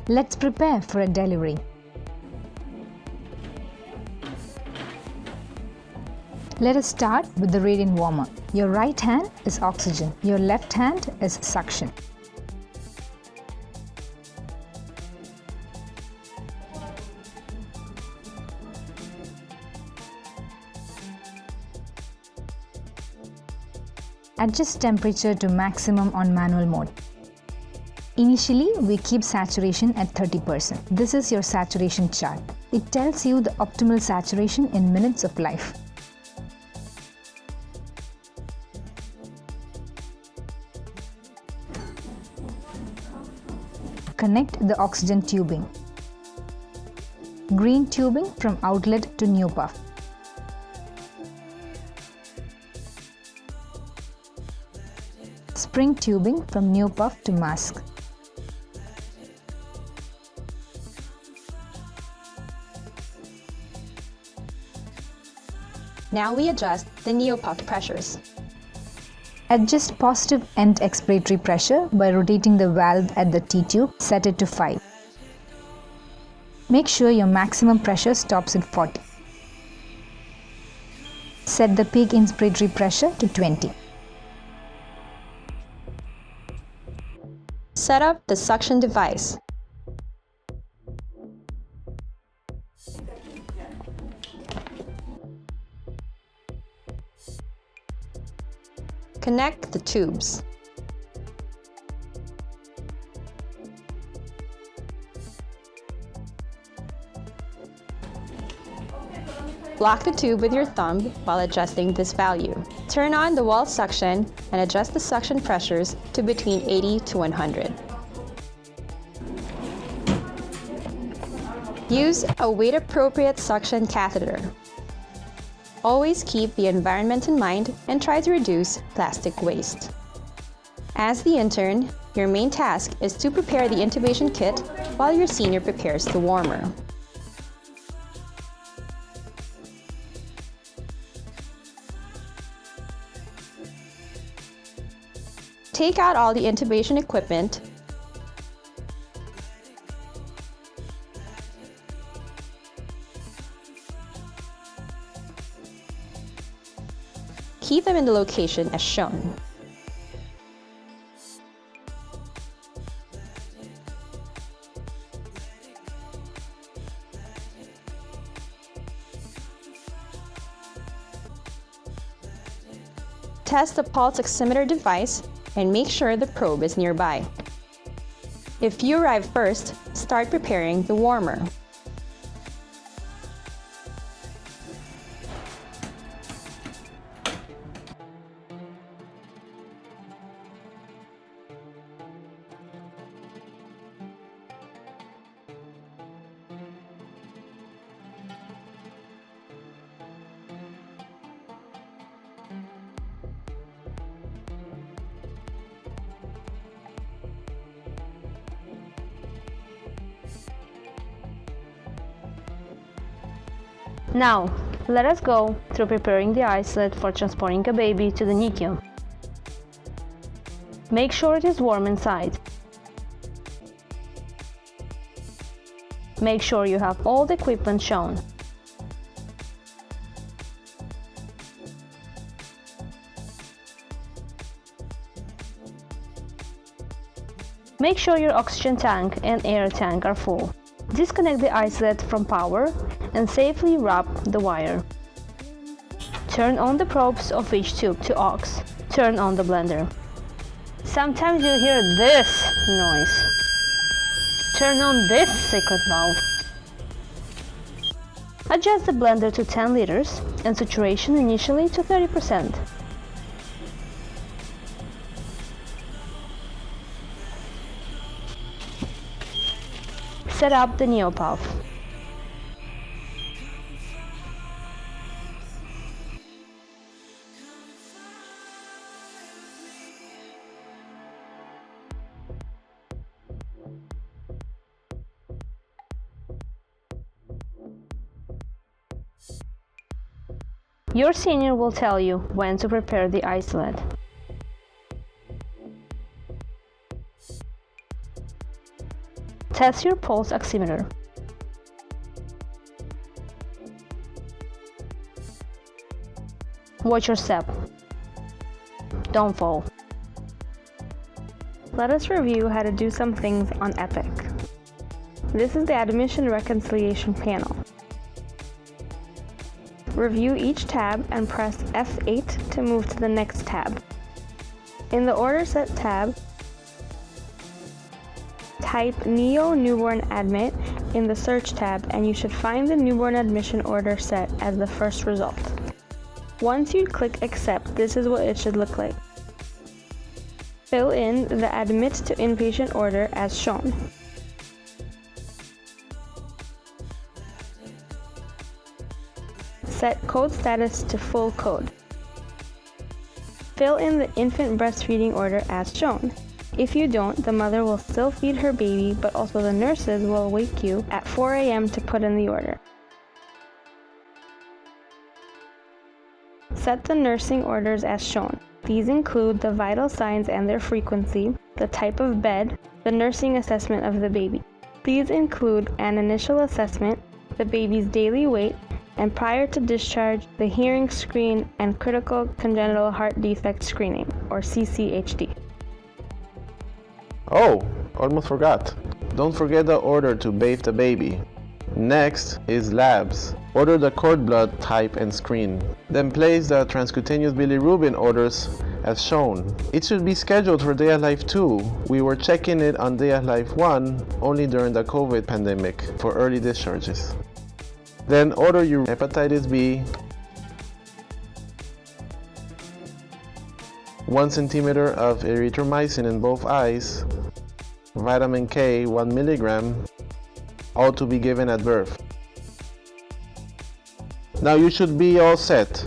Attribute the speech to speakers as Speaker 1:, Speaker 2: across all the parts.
Speaker 1: Let's prepare for a delivery. Let us start with the radiant warmer. Your right hand is oxygen, your left hand is suction. Adjust temperature to maximum on manual mode. Initially, we keep saturation at 30%. This is your saturation chart. It tells you the optimal saturation in minutes of life. Connect the oxygen tubing. Green tubing from outlet to new puff. Spring tubing from new puff to mask.
Speaker 2: Now we adjust the neopuff pressures.
Speaker 1: Adjust positive end expiratory pressure by rotating the valve at the T-tube, set it to 5. Make sure your maximum pressure stops at 40. Set the peak inspiratory pressure to 20.
Speaker 2: Set up the suction device. Connect the tubes. Lock the tube with your thumb while adjusting this value. Turn on the wall suction and adjust the suction pressures to between 80 to 100. Use a weight-appropriate suction catheter. Always keep the environment in mind and try to reduce plastic waste. As the intern, your main task is to prepare the intubation kit while your senior prepares the warmer. Take out all the intubation equipment . Keep them in the location as shown. Test the pulse oximeter device and make sure the probe is nearby. If you arrive first, start preparing the warmer.
Speaker 3: Now, let us go through preparing the isolate for transporting a baby to the NICU. Make sure it is warm inside. Make sure you have all the equipment shown. Make sure your oxygen tank and air tank are full. Disconnect the isolate from power and safely wrap the wire. Turn on the probes of each tube to aux. Turn on the blender. Sometimes you hear this noise. Turn on this secret valve. Adjust the blender to 10 liters and saturation initially to 30%. Set up the neopuff. Your senior will tell you when to prepare the isolate. Test your pulse oximeter. Watch your step. Don't fall. Let us review how to do some things on Epic. This is the admission reconciliation panel. Review each tab and press F8 to move to the next tab. In the Order Set tab, type Neo Newborn Admit in the Search tab and you should find the newborn admission order set as the first result. Once you click Accept, this is what it should look like. Fill in the Admit to Inpatient order as shown. Set code status to full code. Fill in the infant breastfeeding order as shown. If you don't, the mother will still feed her baby, but also the nurses will wake you at 4 a.m. to put in the order. Set the nursing orders as shown. These include the vital signs and their frequency, the type of bed, the nursing assessment of the baby. These include an initial assessment, the baby's daily weight, and prior to discharge, the hearing screen and critical congenital heart defect screening, or CCHD.
Speaker 4: Oh, almost forgot. Don't forget the order to bathe the baby. Next is labs. Order the cord blood type and screen. Then place the transcutaneous bilirubin orders as shown. It should be scheduled for day of life 2. We were checking it on day of life 1 only during the COVID pandemic for early discharges. Then order your hepatitis B, 1 centimeter of erythromycin in both eyes, vitamin K 1 milligram, all to be given at birth. Now you should be all set.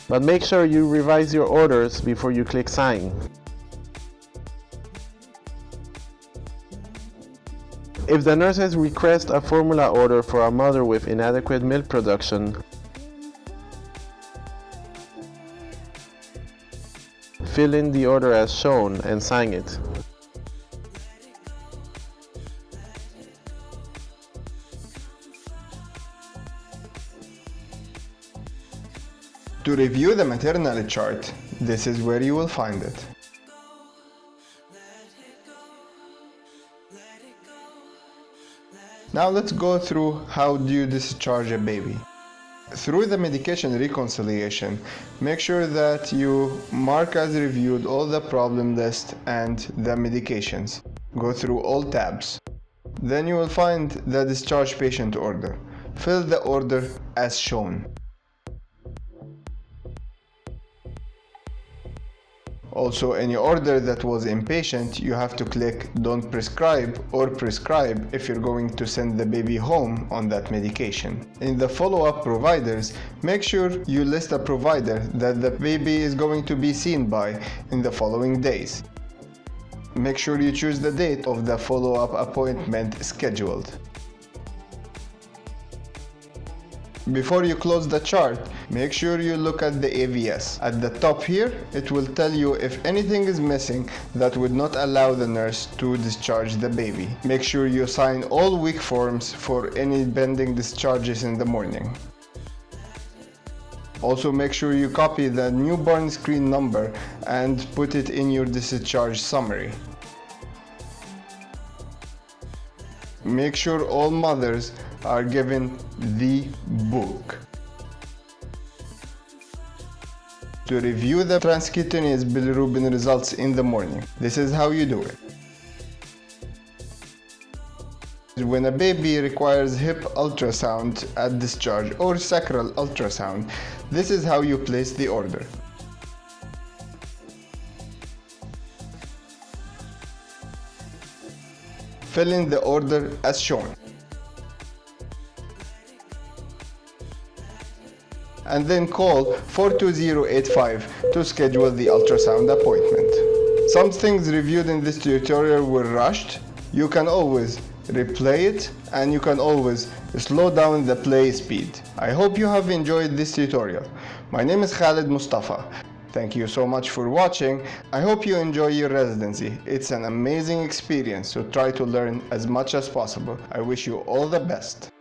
Speaker 4: But make sure you revise your orders before you click sign. If the nurses request a formula order for a mother with inadequate milk production, fill in the order as shown and sign it.
Speaker 5: To review the maternal chart, this is where you will find it. Now let's go through how do you discharge a baby. Through the medication reconciliation, make sure that you mark as reviewed all the problem list and the medications. Go through all tabs. Then you will find the discharge patient order. Fill the order as shown. Also, any order that was inpatient, you have to click Don't Prescribe or Prescribe if you're going to send the baby home on that medication. In the follow-up providers, make sure you list a provider that the baby is going to be seen by in the following days. Make sure you choose the date of the follow-up appointment scheduled. Before you close the chart, make sure you look at the AVS. At the top here, it will tell you if anything is missing that would not allow the nurse to discharge the baby. Make sure you sign all week forms for any pending discharges in the morning. Also make sure you copy the newborn screen number and put it in your discharge summary. Make sure all mothers are given the book. To review the transcutaneous bilirubin results in the morning, this is how you do it. When a baby requires hip ultrasound at discharge or sacral ultrasound, this is how you place the order. Fill in the order as shown. And then call 42085 to schedule the ultrasound appointment. Some things reviewed in this tutorial were rushed. You can always replay it and you can always slow down the play speed. I hope you have enjoyed this tutorial. My name is Khalid Mustafa. Thank you so much for watching. I hope you enjoy your residency. It's an amazing experience, so try to learn as much as possible. I wish you all the best.